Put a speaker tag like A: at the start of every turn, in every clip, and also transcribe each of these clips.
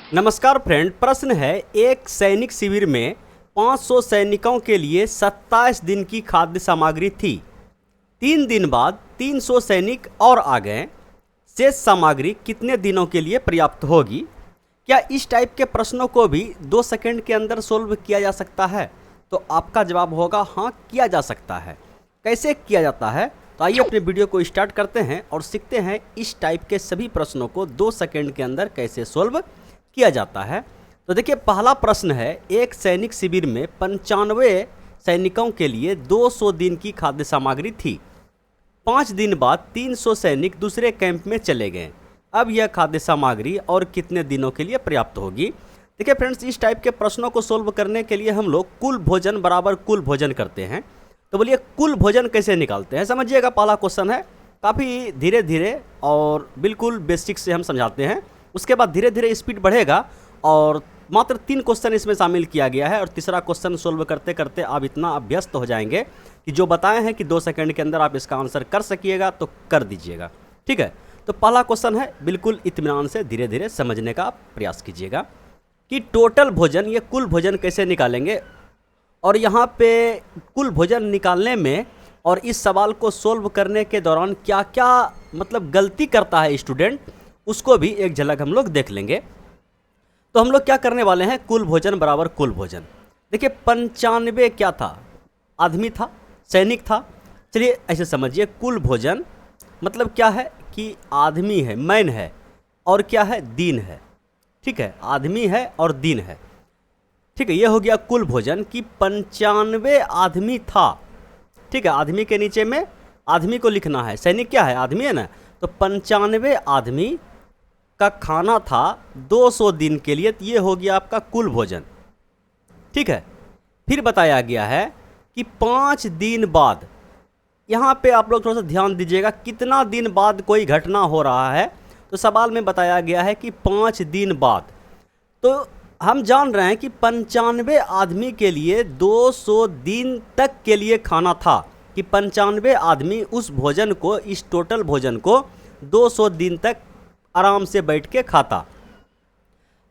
A: नमस्कार फ्रेंड। प्रश्न है, एक सैनिक शिविर में 500 सैनिकों के लिए 27 दिन की खाद्य सामग्री थी। 3 दिन बाद 300 सैनिक और आ गए। शेष सामग्री कितने दिनों के लिए पर्याप्त होगी? क्या इस टाइप के प्रश्नों को भी 2 सेकंड के अंदर सोल्व किया जा सकता है? तो आपका जवाब होगा हाँ, किया जा सकता है। कैसे किया जाता है? तो आइए अपने वीडियो को स्टार्ट करते हैं और सीखते हैं इस टाइप के सभी प्रश्नों को 2 सेकंड के अंदर कैसे सोल्व किया जाता है। तो देखिए, पहला प्रश्न है, एक सैनिक शिविर में 95 सैनिकों के लिए 200 दिन की खाद्य सामग्री थी। 5 दिन बाद 300 सैनिक दूसरे कैंप में चले गए। अब यह खाद्य सामग्री और कितने दिनों के लिए पर्याप्त होगी? देखिए फ्रेंड्स, इस टाइप के प्रश्नों को सोल्व करने के लिए हम लोग कुल भोजन बराबर कुल भोजन करते हैं। तो बोलिए, कुल भोजन कैसे निकालते हैं? समझिएगा, पहला क्वेश्चन है, काफ़ी धीरे धीरे और बिल्कुल बेसिक से हम समझाते हैं। उसके बाद धीरे धीरे स्पीड बढ़ेगा और मात्र 3 क्वेश्चन इसमें शामिल किया गया है और तीसरा क्वेश्चन सोल्व करते करते आप इतना अभ्यस्त हो जाएंगे कि जो बताए हैं कि 2 सेकंड के अंदर आप इसका आंसर कर सकिएगा तो कर दीजिएगा। ठीक है, तो पहला क्वेश्चन है, बिल्कुल इत्मीनान से धीरे धीरे समझने का प्रयास कीजिएगा कि टोटल भोजन, ये कुल भोजन कैसे निकालेंगे। और यहाँ पे कुल भोजन निकालने में और इस सवाल को सोल्व करने के दौरान क्या क्या मतलब गलती करता है स्टूडेंट, उसको भी एक झलक हम लोग देख लेंगे। तो हम लोग क्या करने वाले हैं, कुल भोजन बराबर कुल भोजन। देखिए, 95 क्या था? आदमी था, सैनिक था। चलिए ऐसे समझिए, कुल भोजन मतलब क्या है कि आदमी है, मैन है, और क्या है, दिन है। ठीक है, आदमी है और दिन है। ठीक है, ये हो गया कुल भोजन कि 95 आदमी था। ठीक है, आदमी के नीचे में आदमी को लिखना है, सैनिक क्या है, आदमी है ना। तो 95 आदमी का खाना था 200 दिन के लिए। तो ये हो गया आपका कुल भोजन। ठीक है, फिर बताया गया है कि 5 दिन बाद, यहाँ पे आप लोग थोड़ा सा ध्यान दीजिएगा, कितना दिन बाद कोई घटना हो रहा है। तो सवाल में बताया गया है कि 5 दिन बाद। तो हम जान रहे हैं कि 95 आदमी के लिए 200 दिन तक के लिए खाना था, कि 95 आदमी उस भोजन को, इस टोटल भोजन को 200 दिन तक आराम से बैठ के खाता।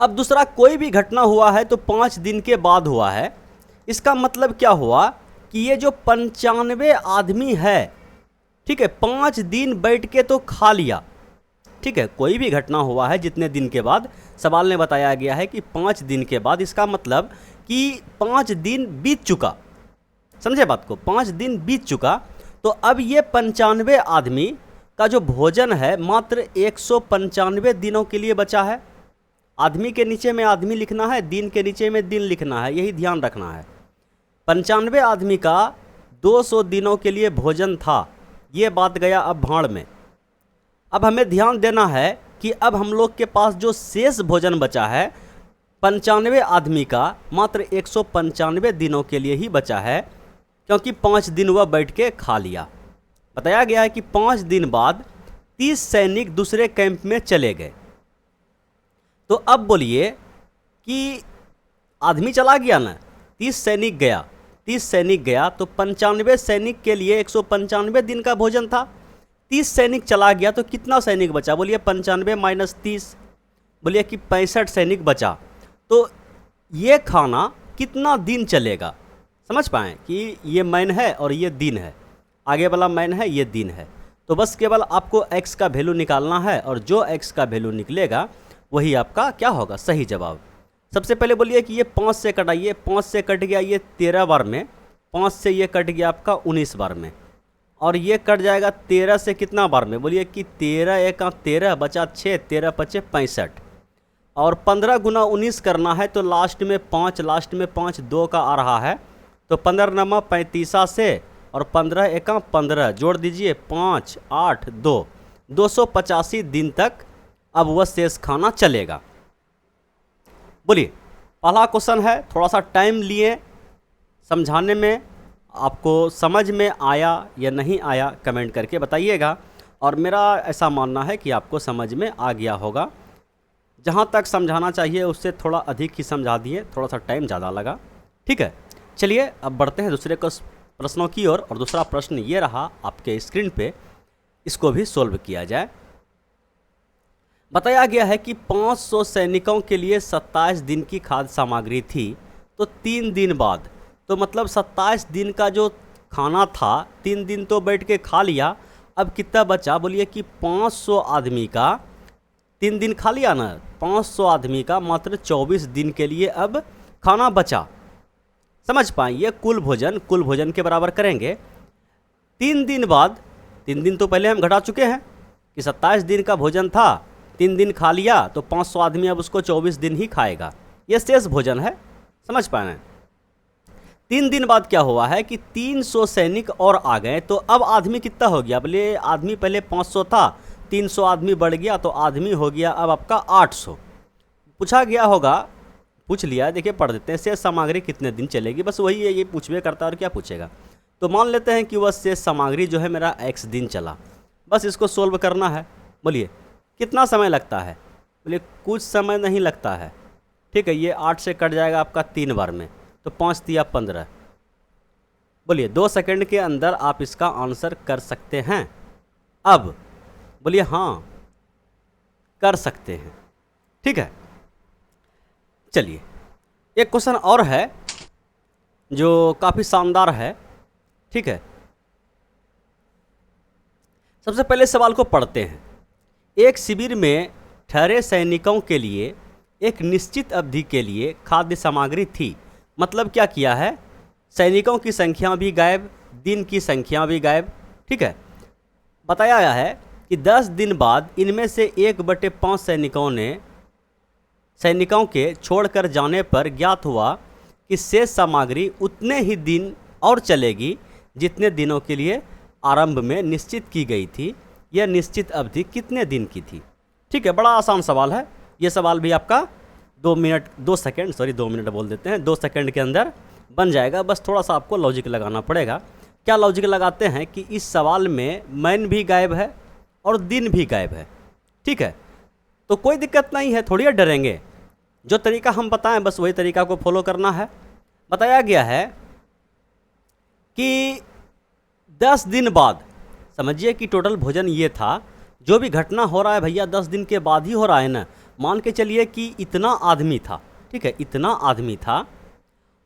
A: अब दूसरा कोई भी घटना हुआ है तो 5 दिन के बाद हुआ है। इसका मतलब क्या हुआ कि ये जो 95 आदमी है, ठीक है, 5 दिन बैठ के तो खा लिया। ठीक है, कोई भी घटना हुआ है जितने दिन के बाद, सवाल में बताया गया है कि 5 दिन के बाद। इसका मतलब कि 5 दिन बीत चुका। समझे बात को, 5 दिन बीत चुका। तो अब ये 95 आदमी का जो भोजन है मात्र 195 दिनों के लिए बचा है। आदमी के नीचे में आदमी लिखना है, दिन के नीचे में दिन लिखना है, यही ध्यान रखना है। 95 आदमी का 200 दिनों के लिए भोजन था, ये बात गया अब भाड़ में। अब हमें ध्यान देना है कि अब हम लोग के पास जो शेष भोजन बचा है 95 आदमी का, मात्र 195 दिनों के लिए ही बचा है, क्योंकि 5 दिन वह बैठ के खा लिया। बताया गया है कि 5 दिन बाद 30 सैनिक दूसरे कैंप में चले गए। तो अब बोलिए कि आदमी चला गया ना, 30 सैनिक गया, 30 सैनिक गया तो 95 सैनिक के लिए 195 दिन का भोजन था। 30 सैनिक चला गया तो कितना सैनिक बचा? बोलिए 95 माइनस 30, बोलिए कि 65 सैनिक बचा। तो ये खाना कितना दिन चलेगा? समझ पाएँ कि ये मैन है और ये दिन है, आगे वाला मैन है, ये दिन है। तो बस केवल आपको x का वैल्यू निकालना है और जो x का वैल्यू निकलेगा वही आपका क्या होगा, सही जवाब। सबसे पहले बोलिए कि ये 5 से कटाइए, 5 से कट गया ये 13 बार में, 5 से ये कट गया आपका 19 बार में, और ये कट जाएगा 13 से कितना बार में? बोलिए कि 13 एका 13 बचा 6, 13 पचे 65, और 15 गुना 19 करना है तो लास्ट में 5, लास्ट में 5 2 का आ रहा है, तो 15 नमा 35 से और 15 एका 15 जोड़ दीजिए, 5 8 2, 285 दिन तक अब वह शेष खाना चलेगा। बोलिए, पहला क्वेश्चन है, थोड़ा सा टाइम लिए समझाने में, आपको समझ में आया या नहीं आया कमेंट करके बताइएगा। और मेरा ऐसा मानना है कि आपको समझ में आ गया होगा। जहाँ तक समझाना चाहिए उससे थोड़ा अधिक ही समझा दिए, थोड़ा सा टाइम ज़्यादा लगा। ठीक है, चलिए अब बढ़ते हैं दूसरे प्रश्नों की ओर। और दूसरा प्रश्न ये रहा आपके स्क्रीन पे, इसको भी सोल्व किया जाए। बताया गया है कि 500 सैनिकों के लिए 27 दिन की खाद्य सामग्री थी। तो 3 दिन बाद, तो मतलब 27 दिन का जो खाना था 3 दिन तो बैठ के खा लिया। अब कितना बचा? बोलिए कि 500 आदमी का 3 दिन खा लिया ना, 500 आदमी का मात्र 24 दिन के लिए अब खाना बचा। समझ पाएंगे, कुल भोजन के बराबर करेंगे। 3 दिन बाद, 3 दिन तो पहले हम घटा चुके हैं कि 27 दिन का भोजन था, 3 दिन खा लिया, तो 500 आदमी अब उसको 24 दिन ही खाएगा। ये शेष भोजन है, समझ पाए। 3 दिन बाद क्या हुआ है कि 300 सैनिक और आ गए। तो अब आदमी कितना हो गया? बोले आदमी पहले 500 था, 300 आदमी बढ़ गया, तो आदमी हो गया अब आपका 800। पूछा गया होगा, पूछ लिया, देखिए पढ़ देते हैं, शेष सामग्री कितने दिन चलेगी। बस वही है, ये पूछवे करता है और क्या पूछेगा। तो मान लेते हैं कि वह शेष सामग्री जो है मेरा x दिन चला। बस इसको सोल्व करना है। बोलिए कितना समय लगता है? बोलिए कुछ समय नहीं लगता है। ठीक है, ये 8 से कट जाएगा आपका 3 बार में, तो 5 तिया 15। बोलिए 2 सेकंड के अंदर आप इसका आंसर कर सकते हैं। अब बोलिए हाँ कर सकते हैं। ठीक है, चलिए एक क्वेश्चन और है जो काफ़ी शानदार है। ठीक है, सबसे पहले सवाल को पढ़ते हैं। एक शिविर में ठहरे सैनिकों के लिए एक निश्चित अवधि के लिए खाद्य सामग्री थी। मतलब क्या किया है? सैनिकों की संख्या भी गायब, दिन की संख्या भी गायब। ठीक है, बताया गया है कि 10 दिन बाद इनमें से 1/5 सैनिकों के छोड़कर जाने पर ज्ञात हुआ कि शेष सामग्री उतने ही दिन और चलेगी जितने दिनों के लिए आरंभ में निश्चित की गई थी। यह निश्चित अवधि कितने दिन की थी? ठीक है, बड़ा आसान सवाल है। यह सवाल भी आपका 2 मिनट बोल देते हैं, 2 सेकंड के अंदर बन जाएगा। बस थोड़ा सा आपको लॉजिक लगाना पड़ेगा। क्या लॉजिक लगाते हैं कि इस सवाल में मैन भी गायब है और दिन भी गायब है। ठीक है, तो कोई दिक्कत नहीं है, थोड़ी डरेंगे। जो तरीका हम बताएं बस वही तरीका को फॉलो करना है। बताया गया है कि 10 दिन बाद, समझिए कि टोटल भोजन ये था। जो भी घटना हो रहा है भैया 10 दिन के बाद ही हो रहा है ना। मान के चलिए कि इतना आदमी था, ठीक है, इतना आदमी था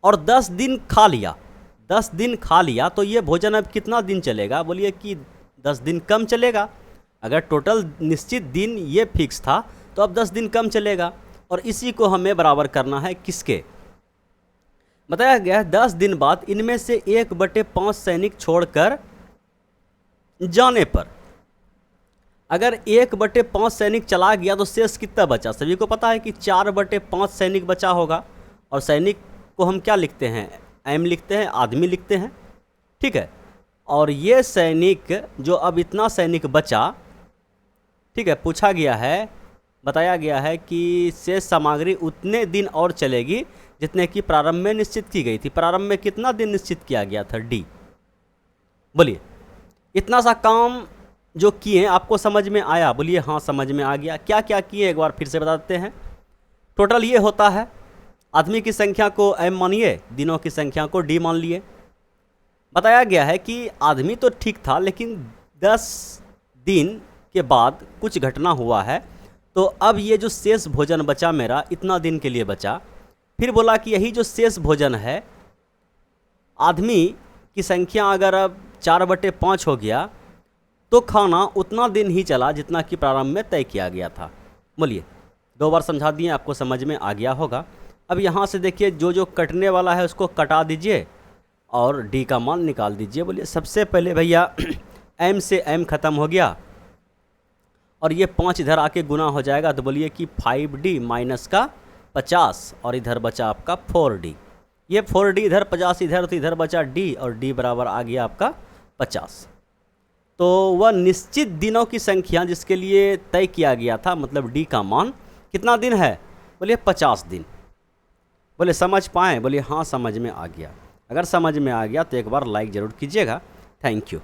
A: और 10 दिन खा लिया। 10 दिन खा लिया तो ये भोजन अब कितना दिन चलेगा? बोलिए कि 10 दिन कम चलेगा। अगर टोटल निश्चित दिन ये फिक्स था तो अब 10 दिन कम चलेगा। और इसी को हमें बराबर करना है किसके? बताया गया है 10 दिन बाद इनमें से 1/5 सैनिक छोड़कर जाने पर, अगर 1/5 सैनिक चला गया तो शेष कितना बचा? सभी को पता है कि 4/5 सैनिक बचा होगा। और सैनिक को हम क्या लिखते हैं? एम लिखते हैं, आदमी लिखते हैं। ठीक है, और ये सैनिक जो अब इतना सैनिक बचा, ठीक है, पूछा गया है, बताया गया है कि शेष सामग्री उतने दिन और चलेगी जितने कि प्रारंभ में निश्चित की गई थी। प्रारंभ में कितना दिन निश्चित किया गया था? डी। बोलिए इतना सा काम जो किए आपको समझ में आया? बोलिए हाँ समझ में आ गया। क्या क्या किए एक बार फिर से बता देते हैं। टोटल ये होता है, आदमी की संख्या को एम मानिए, दिनों की संख्या को डी मान लिए। बताया गया है कि आदमी तो ठीक था लेकिन 10 दिन के बाद कुछ घटना हुआ है, तो अब ये जो शेष भोजन बचा मेरा इतना दिन के लिए बचा। फिर बोला कि यही जो शेष भोजन है, आदमी की संख्या अगर अब 4/5 हो गया तो खाना उतना दिन ही चला जितना कि प्रारंभ में तय किया गया था। बोलिए 2 बार समझा दिए, आपको समझ में आ गया होगा। अब यहाँ से देखिए जो जो कटने वाला है उसको कटा दीजिए और डी का मान निकाल दीजिए। बोलिए सबसे पहले भैया एम से एम ख़त्म हो गया और ये 5 इधर आके गुना हो जाएगा, तो बोलिए कि 5D माइनस का 50 और इधर बचा आपका 4D। ये 4D इधर 50 इधर, तो इधर बचा D और D बराबर आ गया आपका 50। तो वह निश्चित दिनों की संख्या जिसके लिए तय किया गया था, मतलब D का मान कितना दिन है? बोलिए 50 दिन। बोले समझ पाएँ? बोलिए हाँ समझ में आ गया। अगर समझ में आ गया तो एक बार लाइक ज़रूर कीजिएगा। Thank you.